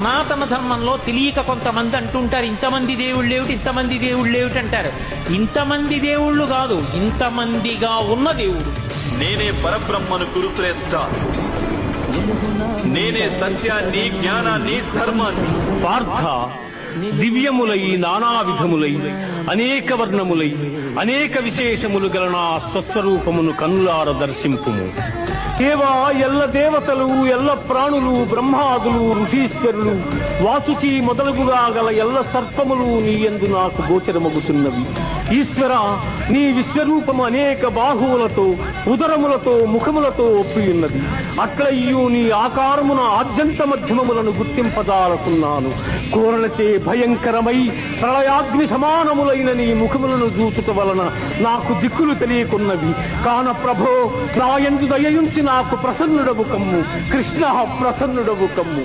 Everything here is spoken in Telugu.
సనాతన ధర్మంలో తెలియక కొంతమంది అంటుంటారు, ఇంతమంది దేవుళ్ళు ఏమిటి, ఇంతమంది దేవుళ్ళు ఏమిటి అంటారు. ఇంతమంది దేవుళ్ళు కాదు, ఇంతమందిగా ఉన్న దేవుడు. నేనే పరబ్రహ్మను కురుశ్రేష్ఠ, నేనే సత్యాన్ని, జ్ఞానాన్ని, ధర్మాన్ని. పార్థ, దివ్యములై నానా విధములై అనేక వర్ణములై అనేక విశేషములు గల నా స్వస్వరూపమును కన్నులార దర్శింపుము. కేవా ఎల్ల దేవతలు, ఎల్ల ప్రాణులు, బ్రహ్మాదులు, ఋషీశ్వరులు, వాసుకి మొదలుగుగా గల ఎల్ల సర్పములు నీ యందు నాకు గోచరమగుతున్నవి. ఈశ్వర, నీ విశ్వరూపము అనేక బాహువులతో, ఉదరములతో, ముఖములతో ఒప్పియున్నది. అట్లయ్యూ నీ ఆకారమున ఆద్యంత మధ్యమములను గుర్తింపదాలకున్నాను. కోరలచే భయంకరమై ప్రళయాగ్ని సమానములైన నీ ముఖములను చూచుట వలన నాకు దిక్కులు తెలియకున్నవి. కాన ప్రభో, నా యందు దయయుంచి నాకు ప్రసన్నుడవు కమ్ము. కృష్ణ, ప్రసన్నుడవు కమ్ము.